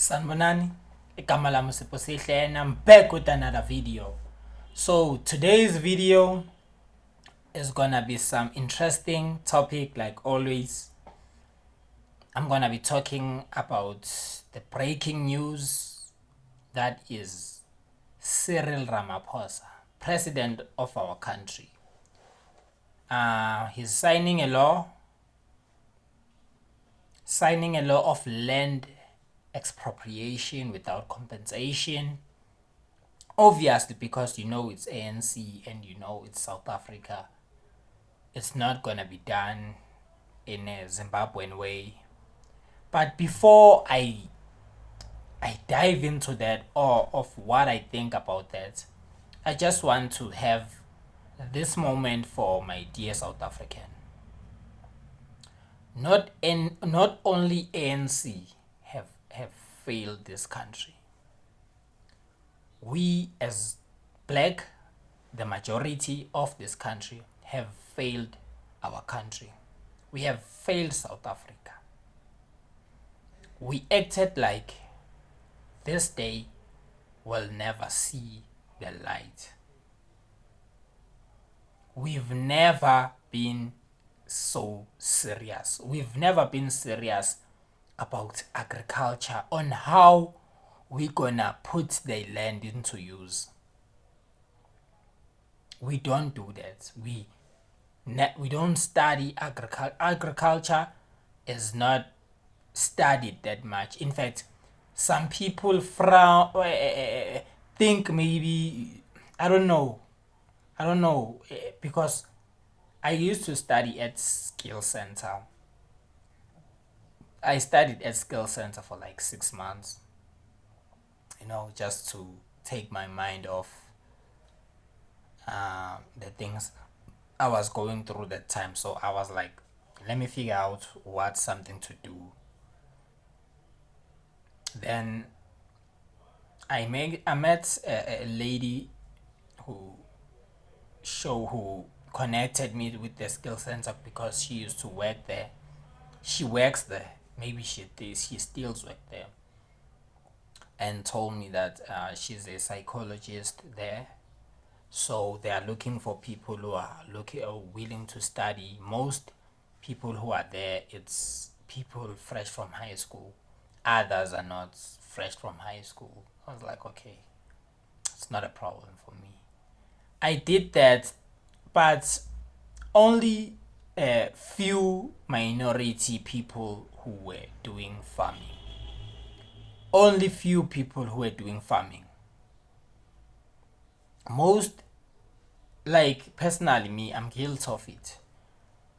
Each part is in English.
Sanbonani, igama lami Siphosihle, and I'm back with another video. So today's video is gonna be some interesting topic like always. I'm gonna be talking about the breaking news that is Cyril Ramaphosa, president of our country. He's signing a law of land expropriation without compensation. Obviously, because it's ANC and it's South Africa, it's not gonna be done in a Zimbabwean way. But before I dive into that or of what I think about that, I just want to have this moment for my dear South African. Not only ANC have failed this country. We as black, the majority of this country, have failed our country. We have failed South Africa. We acted like this day will never see the light. We've never been so serious. We've never been serious about agriculture, on how we're gonna put the land into use. We don't do that. We don't study agriculture. Agriculture is not studied that much. In fact, some people think maybe I don't know because I used to study at skill center. I studied at skill center for like 6 months, just to take my mind off the things I was going through that time. So I was like, let me figure out what's something to do. Then I met a lady who connected me with the skill center because she used to work there. She works there. Maybe she still work there. And told me that she's a psychologist there. So they are looking for people who are willing to study. Most people who are there, it's people fresh from high school. Others are not fresh from high school. I was like, okay, it's not a problem for me. I did that, but only a few minority people who were doing farming. Only few people who were doing farming. Most, like personally me, I'm guilty of it.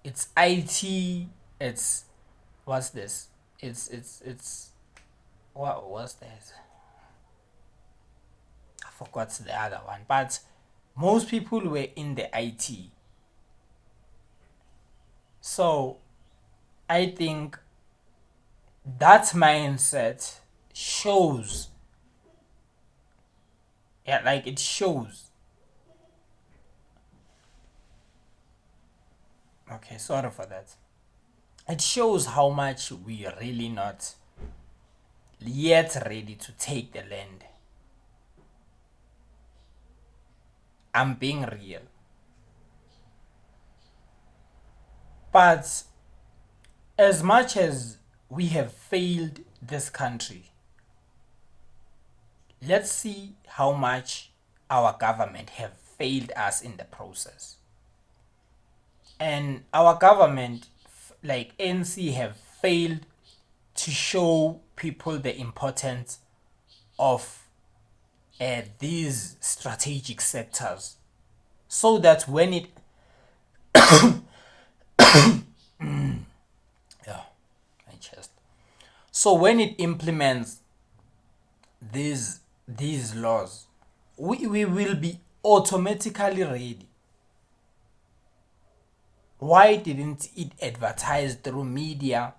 It's IT, it's what's this? It's what was that? I forgot the other one. But most people were in the IT. So I think that mindset shows, it shows. Okay, sorry for that. It shows how much we are really not yet ready to take the land. I'm being real. But as much as we have failed this country, let's see how much our government have failed us in the process. And our government, like NC, have failed to show people the importance of these strategic sectors, so that when it yeah, my chest. So when it implements these laws, we will be automatically ready. Why didn't it advertise through media?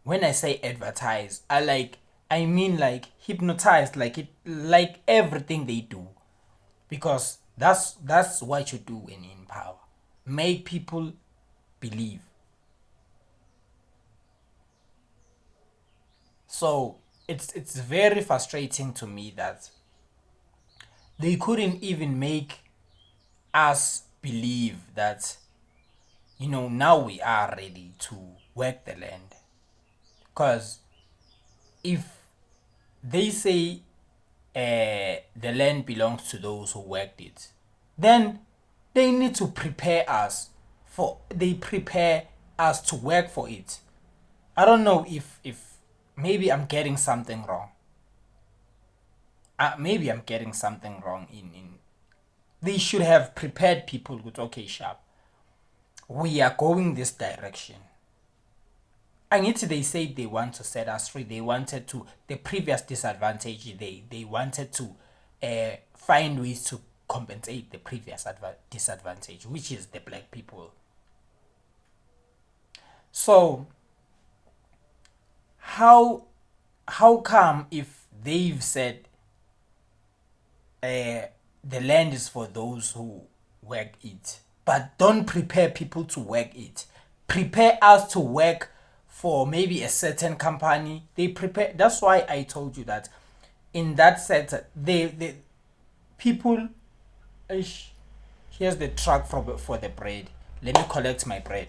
When I say advertise, I mean like hypnotize, like everything they do, because that's what you do when in power. Make people believe. So it's very frustrating to me that they couldn't even make us believe that, now we are ready to work the land. Because if they say the land belongs to those who worked it, then they need to prepare us they prepare us to work for it. I don't know if maybe I'm getting something wrong. Maybe I'm getting something wrong in they should have prepared people with, okay, sharp, we are going this direction. And yet they said they want to set us free. They wanted to, the previous disadvantage, they wanted to find ways to compensate the previous disadvantage, which is the black people. So how come if they've said the land is for those who work it, but don't prepare people to work it, prepare us to work for maybe a certain company? They prepare. That's why I told you that in that set, they people. Here's the truck for the bread. Let me collect my bread.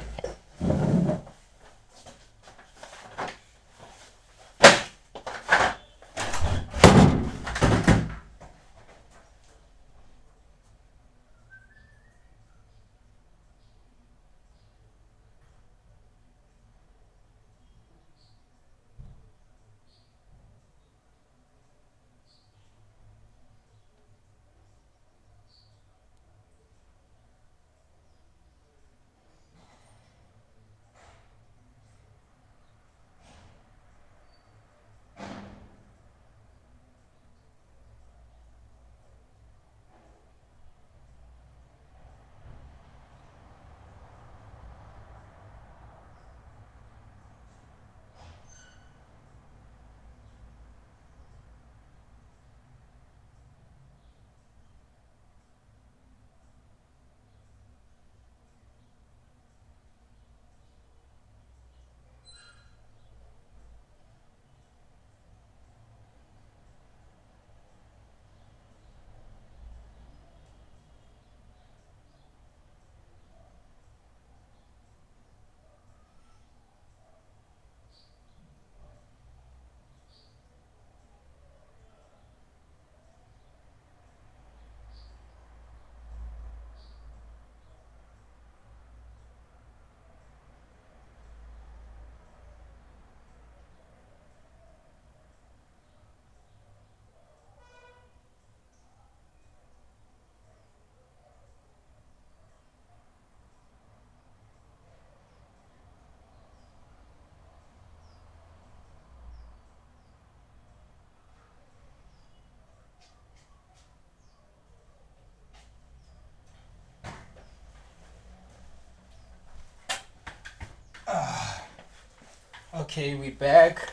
Okay, we back.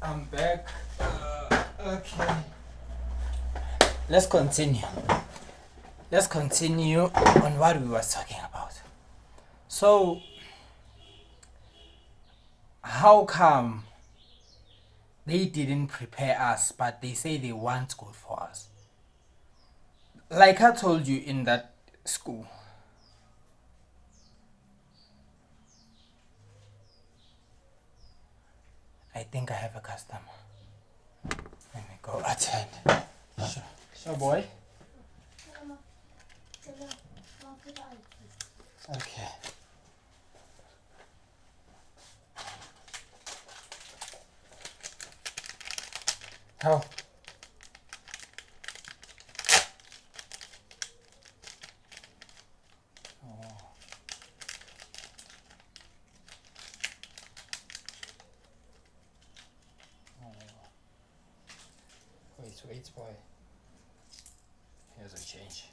I'm back. Okay. Let's continue. Let's continue on what we were talking about. So, how come they didn't prepare us, but they say they want good for us? Like I told you in that school. I think I have a customer. Let me go attend. Sure, boy. Okay. How? Wait, boy. Here's a change.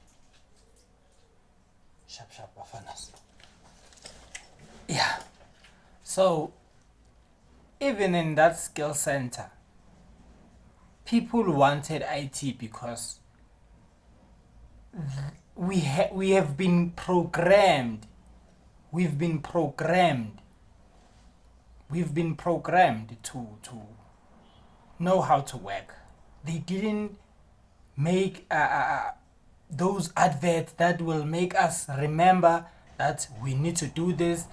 Sharp, bafanas. Yeah. So, even in that skill center, people wanted IT because we have been programmed. We've been programmed to know how to work. They didn't make those adverts that will make us remember that we need to do this.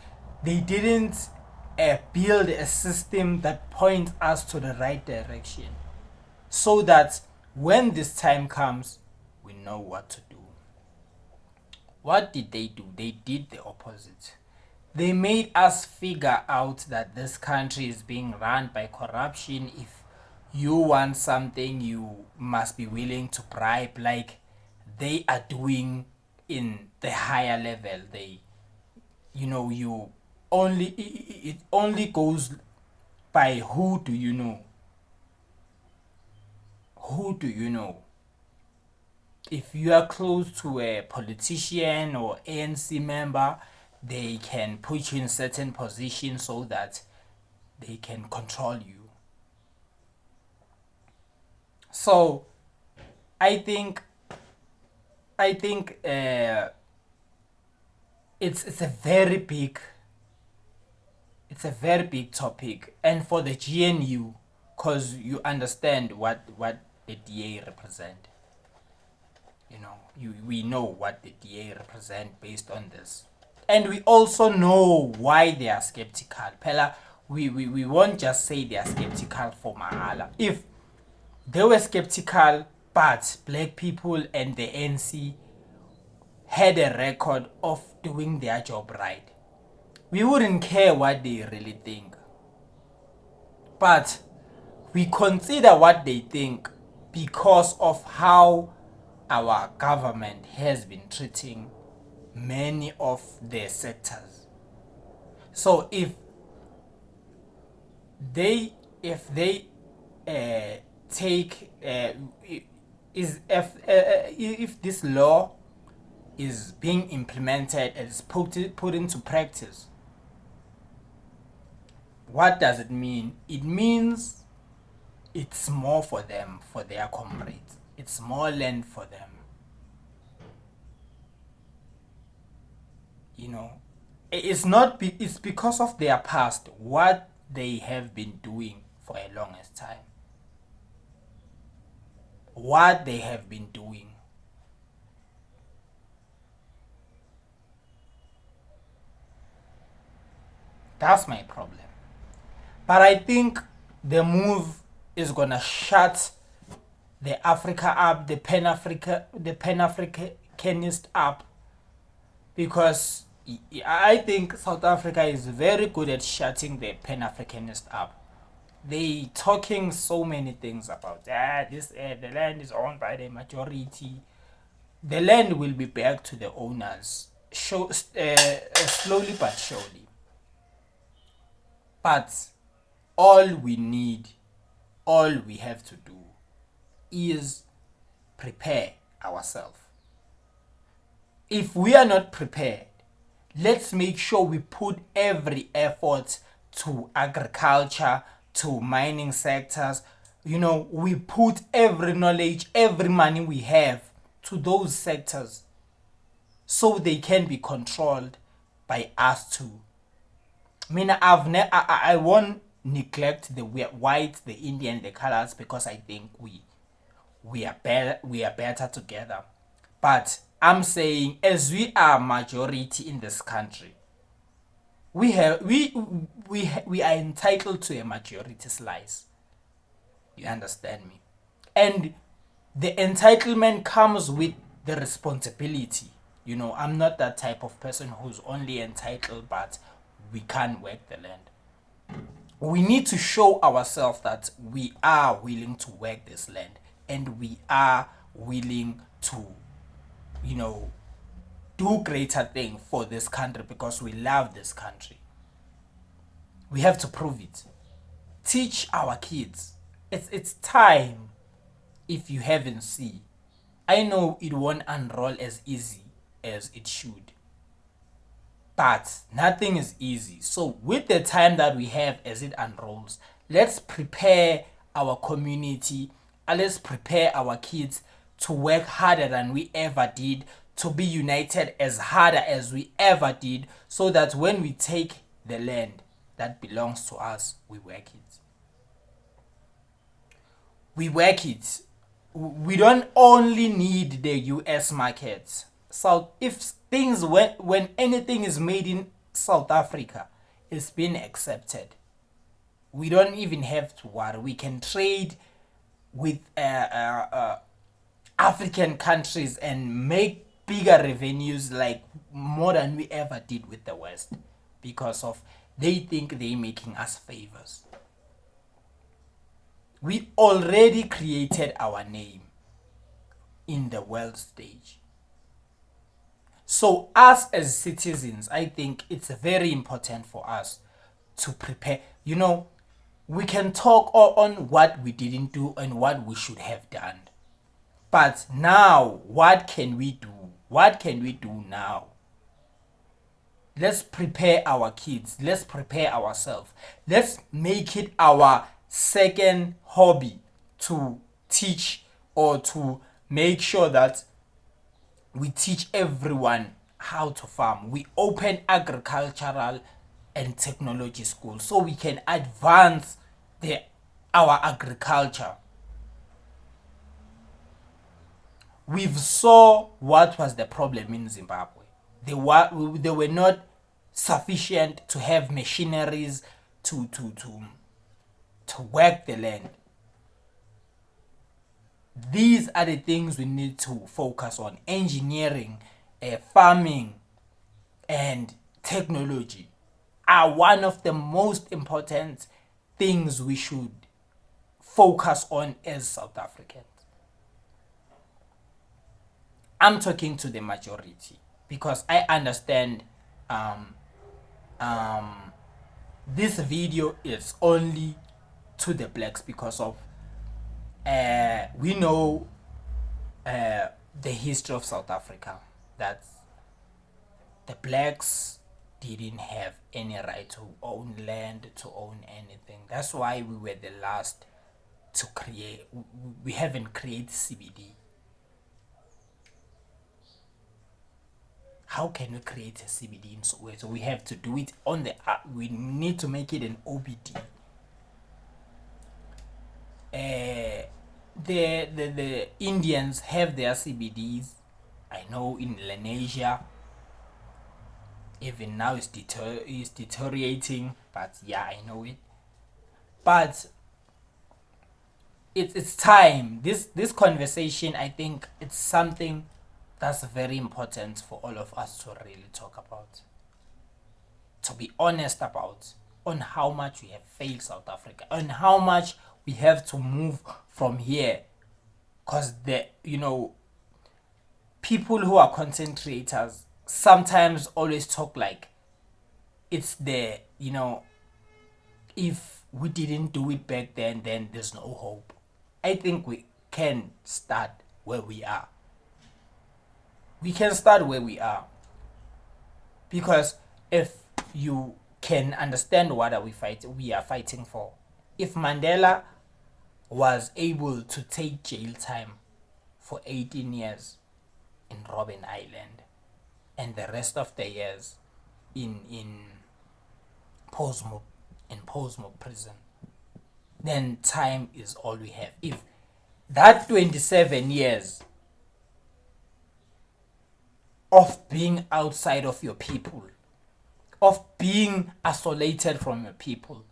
They didn't build a system that points us to the right direction so that when this time comes, we know what to do. What did they do? They did the opposite. They made us figure out that this country is being run by corruption. If you want something, you must be willing to bribe, like they are doing in the higher level. They, you only, it only goes by who do you know? Who do you know? If you are close to a politician or ANC member, they can put you in certain positions so that they can control you. So I think it's a very big topic, and for the GNU, because you understand what the DA represent. We know what the DA represent based on this, and we also know why they are skeptical. Pella, we won't just say they are skeptical for mahala. If they were skeptical, but black people and the NC had a record of doing their job right, we wouldn't care what they really think. But we consider what they think because of how our government has been treating many of their sectors. So if they take if this law is being implemented and is put into practice, what does it mean? It means it's more for them, for their comrades. It's more land for them. It's because of their past, what they have been doing for a longest time. What they have been doing. That's my problem. But I think the move is gonna shut the Africa up, the Pan-Africanist up, because I think South Africa is very good at shutting the Pan-Africanist up. They talking so many things about the land is owned by the majority. The land will be back to the owners, slowly but surely. But all we have to do is prepare ourselves. If we are not prepared, let's make sure we put every effort to agriculture, to mining sectors. We put every knowledge, every money we have to those sectors so they can be controlled by us too. I won't neglect the whites, the Indian, the colors, because I think we are better together. But I'm saying, as we are majority in this country, we are entitled to a majority slice. You understand me? And the entitlement comes with the responsibility. I'm not that type of person who's only entitled but we can't work the land. We need to show ourselves that we are willing to work this land and we are willing to do greater things for this country because we love this country. We have to prove it. Teach our kids. It's time. If you haven't seen, I know it won't unroll as easy as it should, but nothing is easy. So with the time that we have as it unrolls, let's prepare our community, let's prepare our kids to work harder than we ever did, to be united as harder as we ever did, so that when we take the land that belongs to us, we work it. we work it. We don't only need the US market. So if things when anything is made in South Africa, it's been accepted. We don't even have to worry. We can trade with African countries and make bigger revenues like more than we ever did with the West because of they think they're making us favors. We already created our name in the world stage. So us as citizens, I think it's very important for us to prepare. We can talk on what we didn't do and what we should have done. But now, what can we do? What can we do now? Let's prepare our kids. Let's prepare ourselves. Let's make it our second hobby to teach or to make sure that we teach everyone how to farm. We open agricultural and technology schools so we can advance our agriculture. We've saw what was the problem in Zimbabwe. They were not sufficient to have machineries to work the land. These are the things we need to focus on: engineering, farming, and technology are one of the most important things we should focus on as South Africans. I'm talking to the majority because I understand this video is only to the blacks because of we know the history of South Africa, that the blacks didn't have any right to own land, to own anything. That's why we were the last to create. We haven't created CBD. How can we create a CBD in Soweto? We have to do it on the we need to make it an OBD. The Indians have their CBDs. I know in Lenasia, even now it's deteriorating, but yeah, I know it. But it's time. This conversation, I think it's something that's very important for all of us to really talk about. To be honest about on how much we have failed South Africa and how much we have to move from here. Because people who are content creators sometimes always talk like it's if we didn't do it back then there's no hope. I think we can start where we are. We can start where we are. Because if you can understand what we are fighting for. If Mandela was able to take jail time for 18 years in Robben Island and the rest of the years in Posmo prison, then time is all we have. If that 27 years of being outside of your people, of being isolated from your people,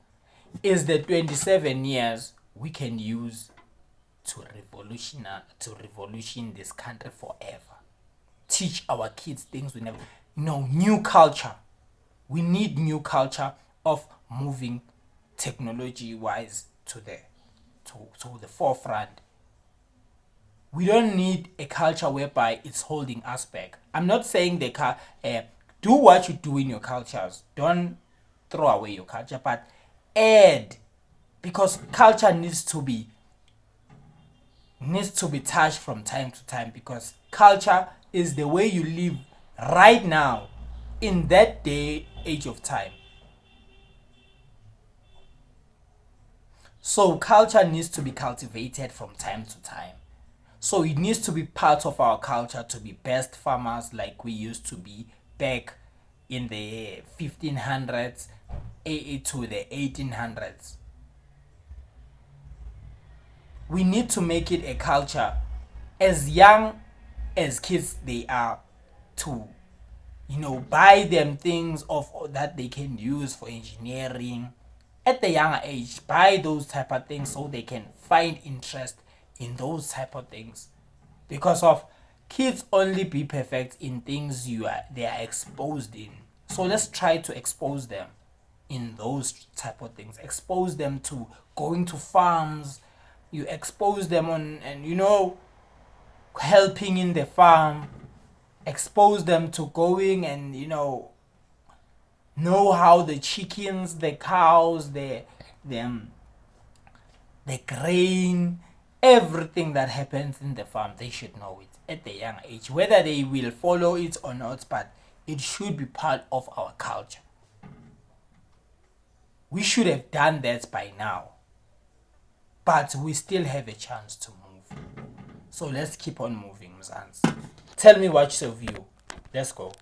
is the 27 years we can use to revolution this country forever. Teach our kids things we never know. New culture. We need new culture of moving technology wise to the forefront. We don't need a culture whereby it's holding us back. I'm not saying do what you do in your cultures. Don't throw away your culture, but add, because culture needs to be touched from time to time, because culture is the way you live right now in that age of time. So culture needs to be cultivated from time to time. So it needs to be part of our culture to be best farmers like we used to be back in the 1500s to the 1800s. we need to make it a culture as young as kids they are, to buy them things of that they can use for engineering at the younger age. Buy those type of things so they can find interest in those type of things, because of kids only be perfect in things they are exposed in. So let's try to expose them in those type of things. Expose them to going to farms. You expose them on, and helping in the farm. Expose them to going and know how the chickens, the cows, the grain, everything that happens in the farm, they should know it at the young age, whether they will follow it or not, but it should be part of our culture. We should have done that by now, but we still have a chance to move. So let's keep on moving, Mzansi. Tell me what's your view. Let's go.